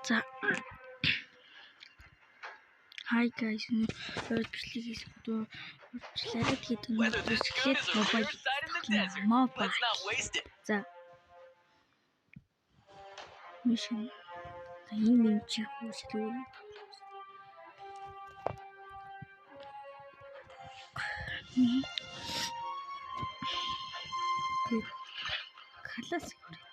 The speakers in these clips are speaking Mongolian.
За. Hi guys, бичлэг хийсэн урьдчилаад хийдэг бичлэг мобайл. За. Мишин. Ийм чи хүслүү. Халаас хүрээ.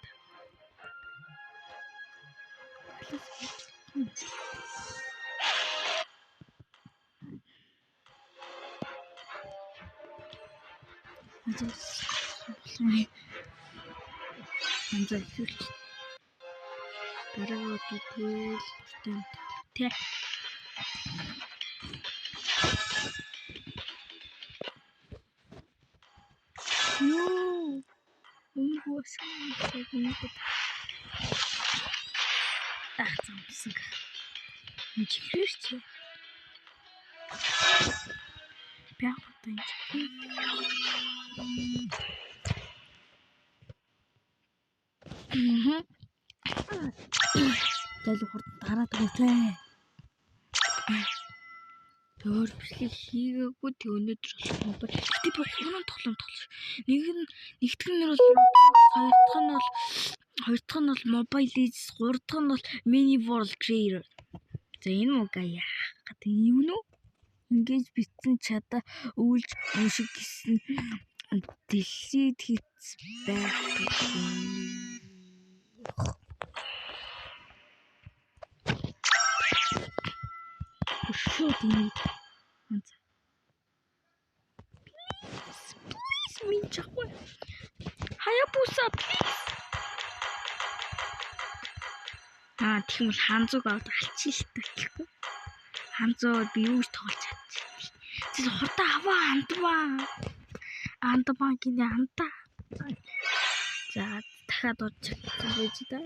Дэл хурд дараад өгөө. Төр бичлэг хийгээгүй тэг өнөөдөр болох юм байна. Би хурдан тоглоом тоглож. Нэгдүгээр нь бол хоёр дахь нь бол Mobile Legends, гурав дахь нь бол Mini World Creator. За энэ мугаа яах гэдэг юм уу? Ингэж битсэн чадаа өвлж уншиг гэсэн дэлхийд хийц байх юм. Шууд юм. Please минь чахгүй. Hayabusa please. Тийм л ханзууг аваад алчихъя л гэхгүй. Ханзуу би юу ч тоглож чадчих. Чи хурдан аваа андмаа гинэ анда. За дахиад удаж байж та.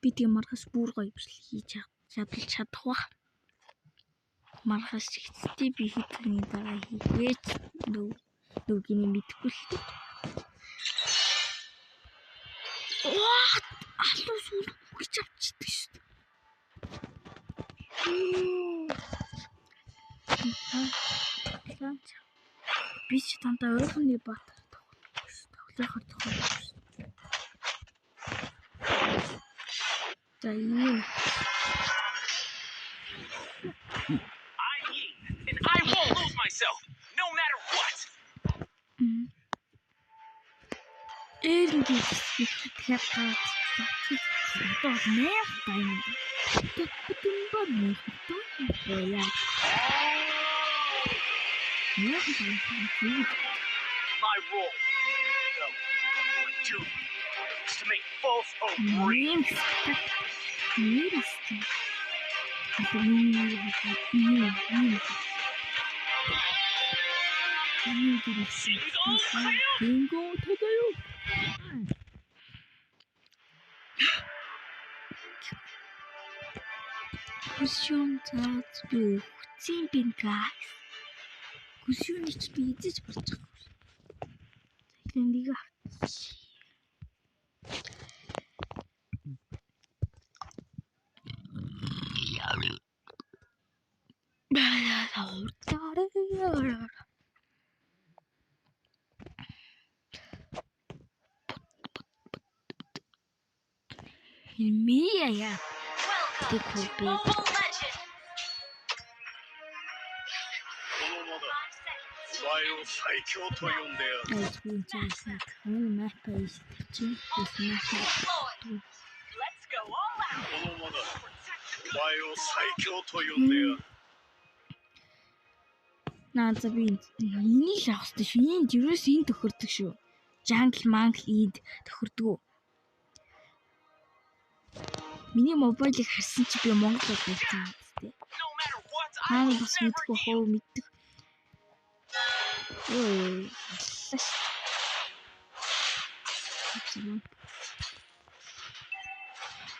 Би тийм маргас бүр гоё бичлэг хийж чадах ба. Маргас чигтээ би хийхний дараа хийгээч нүгний мэдгүй л дээ. Алуус үгч авчихдээ шүү дээ. Би ч тантаа ойрхоны баатар тоглохоор тохиолдсон. За юу? I won't lose myself, no matter what. My role, my duty, is to make false hope real. Кусюн цаац би өгцэн бин гайс. Кусюнич би эзэж болж байгаа. За нэг авчих. Мия Дикуби. Нааза би энийг л авах хэрэгтэй шүү. Энд юус энд тохирдог шүү. Jungle Mangle энд тохирдог. Миний мобайлыг харсан чи би Монгол байсан гэдэг. Бас мэдгүй хоо мэддэг.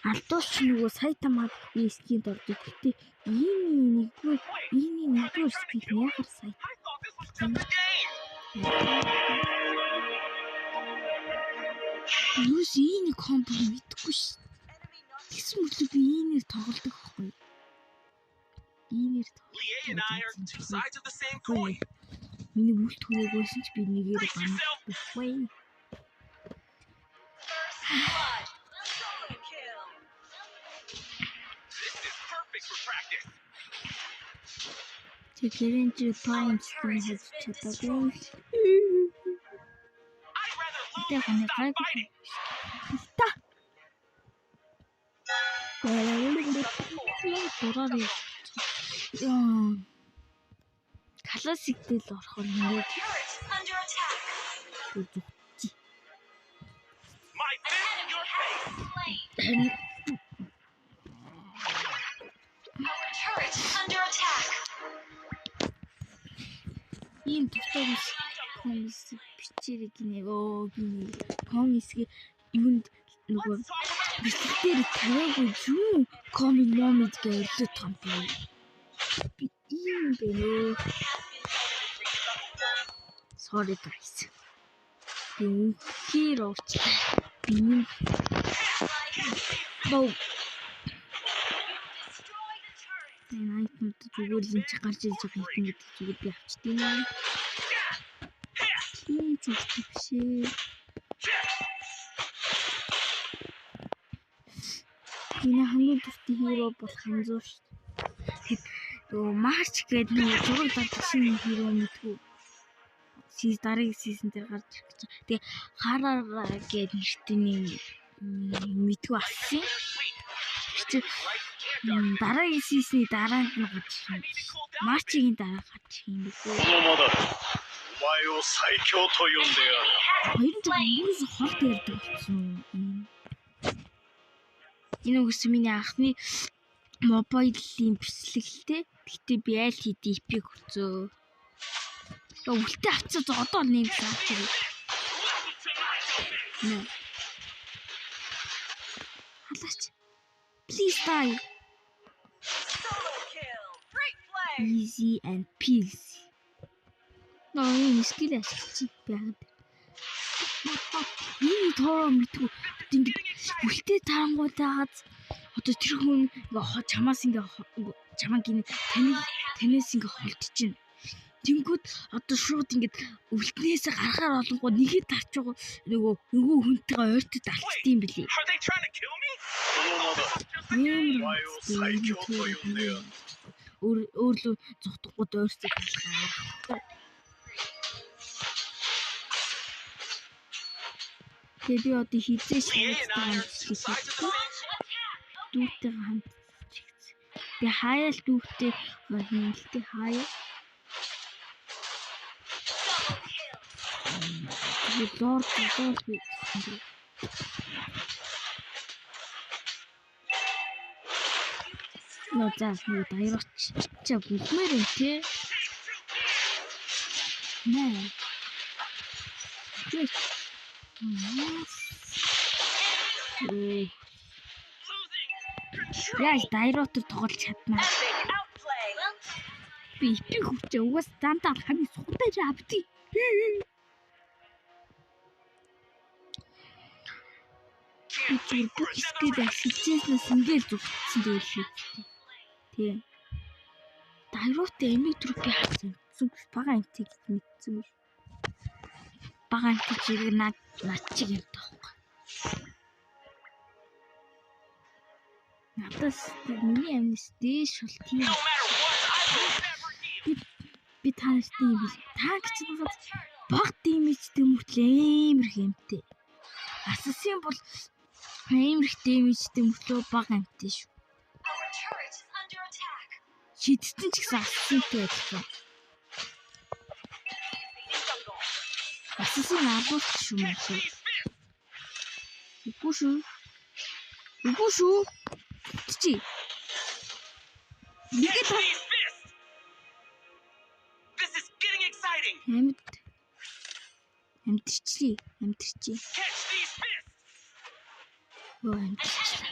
Алтуус ч нөгөө сайтамаад би скинд ордог. Гэтэ энэ нэгдүгээр скин яхаар сайт. Юус энэ комбо мэдгүй ш. Тэгсэн мэт би энээр тоглодог байхгүй. Энээр Lia and I are two sides of the same coin. миний бүлтгүүрээ гойсон ч би нэгээр банахгүй. This is perfect for practice. Тэгэрэн чи поинт хийж чадаагүй. I'd rather lose Тэ than хоног stop гайгүй. fighting. Та. Дураар яа. Классик дээл орох нь ингээд My fist in your face. ийм тусдагс комис бичээрэг гинэ. Гинэ. Комисගේ юунд нөгөө Let's talk about бичлэг дээр тавиагүй юу? Комик момент гэж өрлөд том бай. Би ийм бэ. Sorry guys. Үнхээр уучлаа. Би боо. Энэ айтмууд зүгээр л энэ гарч ирж байгаа юм гэдэг зүгээр би авчдیں۔ Тийм зүгтээ бишээ. Энэ хамгийн дуртай хиро бол Ханзуу шүү. Нөгөө Марч гэдэг нэг зураг дагдаг шинэ хиро мэдгүй. Дараагийн сизон дээр гарч ирэх гэж. Тэгээ Хараа гэдэг нэртэй нэг мэдгүй ассан. Дараагийн сизны дараанд нь гарч ирэх. Марчигийн дараа гарч ирэх юм билүү. お前を最強と呼んでやる。 Хоёрын цаг өнгөрөөс хол дээрдэг болсон. Энэ үгс миний анхны мобайлын бичлэгтэй. Гэтэ би аль хэдийн эпик үзөө. Үлтээ авцаа одоо л нэмсэн авчирээ. Нэ. Халаач. Please die. Easy and peace. Энэ скил ашиглаж байгаад. Энэ тоо мэдгүй ингэ үлтээ тарангуудаагаад одоо тэр хүн ингээ чамаас ингээ чамаг ингэ танаас ингээ холдчихно. Тэнгүүд одоо шууд ингээд үлтнээс гарахаар олонгууд нэгэд тарч байгаа нөгөө хүнтэйгээ ойртод алдчих юм билий. Are they trying to kill me? Өөрлөө зүгтгууд ойртод алхаа. Тэгээ би одоо хизээ шаардсан дүүтэй хамт чигц. Би хаяал дүүтэй хинэлтэй хаяа. Лорд би. Нозаас нэг дайраач чаа бүлмээр юм те. Нэ. Яа, дайротор тоглож чаднаа. Би ипик хүчээ угаас дандаа хамгийн сухтай авдий. Би бүх скил ашиглажээс ингээд зүгтсэн дээ. Тий. Дайротой эмиг түрүү би хасан. Бага амтыг мэдсэн. Бага амтыг над чиг юм таахгүй. Надаас миний амнаас дээш бол тийм. Би тааш тийм бил. Та гэж байгаа баг дэмэжтэй мөртлөө амар хэмтэй. Асасын бол амар дэмэжтэй мөртлөө баг амтай шүү. Шидтэн ч гэсэн асасантай адилхан. Асасын алуулт шүү мөн. Үгүй шүү. Чи. This is getting exciting. Амтэрчээ. Catch these fists. Йоо амтэрчээ.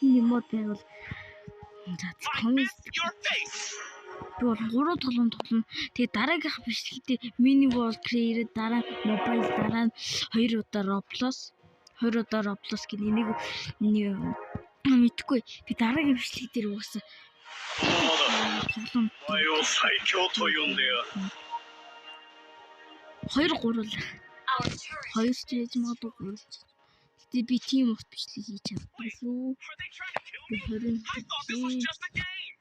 Энэ мод байвал За комис your face. би бол 3 толон. Тэгээ дараагийнх бичлэгтээ mini world creator дараа mobile дараа 2 удаа Roblox гэх нэг мэдхгүй. Би дараагийн бичлэг дээр уусаа お前を最強と呼んでやる。 2 3 л 2 ч яаж магадгүй 3 ч. Гэтэ би тийм урт бичлэг хийж чадахгүй шүү. Are they trying to kill me? Би 20 I thought this was just a game.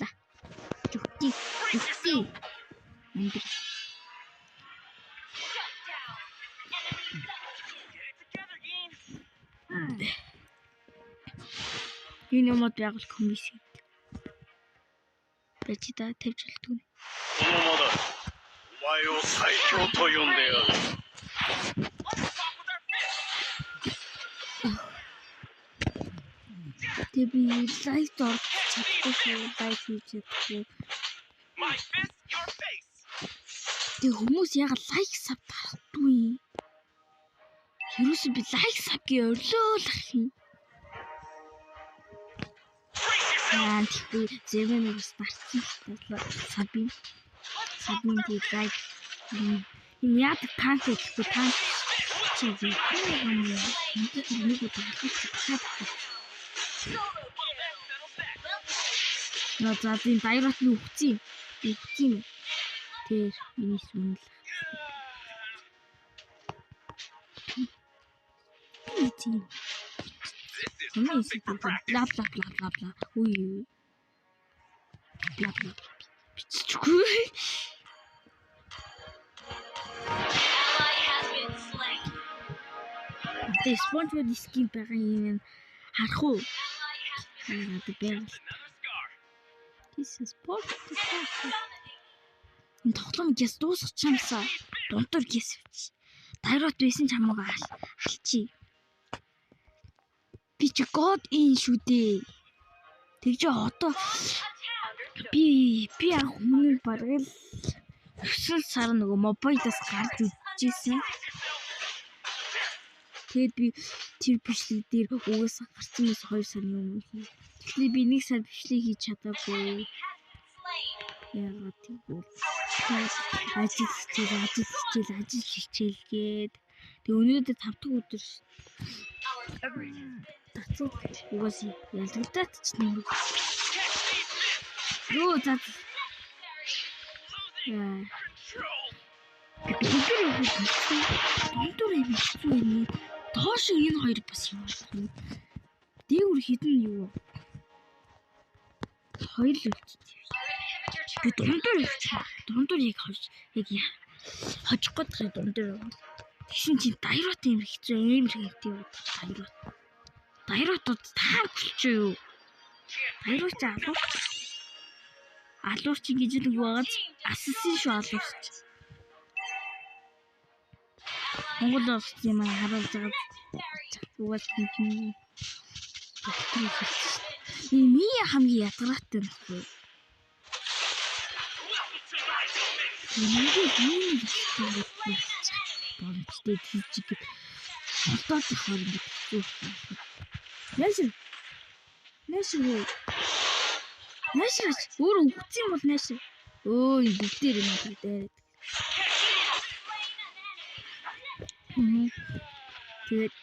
La. Чухти. Энд Get it together, Gene. энэ юмуд яг л комис хийд. Бачи та тавьж болтгүй. このままだ。お前を最強と呼んでやる。Тэгээ би лайт орж чадахгүй шүү. Лайт хийж чадахгүй. My fist, your face. Тэгээ хүмүүс яг лайк сав дарахгүй. Хэрвээ би лайк савгийн өрлөөлөх юм. Аа би зэвэн старцсан сабин тий лайк яд танк гэхгүй танк чи нэг удаа нөө за тийм баярт нь өгцیں۔ Тэр миний сүнэл. Тийм. This is perfect for practice. Бла. Үй. Бла. Биччихгүй. Тэ SpongeBob скин байгаа юм харах уу? Another scar. This is SpongeBob. Энэ тоглоом гэс дуусчихсанасаа дунтар гэс авчи. Тайрот байсан ч хамаагүй алчи. Би ч god in шүү дээ. Тэгж одоо би яг өмнө бараг л 9 сар нөгөө мобайлаас гарч үзчихсэн. Тэгээд би тэр бичлэг дээр угаасаа гарсан мэс 2 сарын өмнө хий. Тэгэхээр би 1 сар бичлэг хийж чадаагүй. Яагаад тийм ажил хичээлгээд. Тэг өнөөдөр 5 дахь өдөр тацууд угаасаа ялгалтаад ч нэг. Юу за. Доош энэ хоёр бас юм. Дээгүр хідэн юу? Хоёр л үлдчихсэн. Би дундуур яг хожих гээд дундуур. Тэгшин чи дайрот юм хэцүү амар хэрэгтэй юу? Дайротод таавч юу? Дайрот алуурч гэж нэг байгааз ассын шүү алуурч. Монгол улс юм харуулж байгаа. Угаас юм. Ми хамгийн ядгараатай юм. Болтой тийчиг болтоод хоор юм. Нэшээ өөр өгч юм бол нэшээ. Өө энэ бүгдээр юм даа. Тэгээд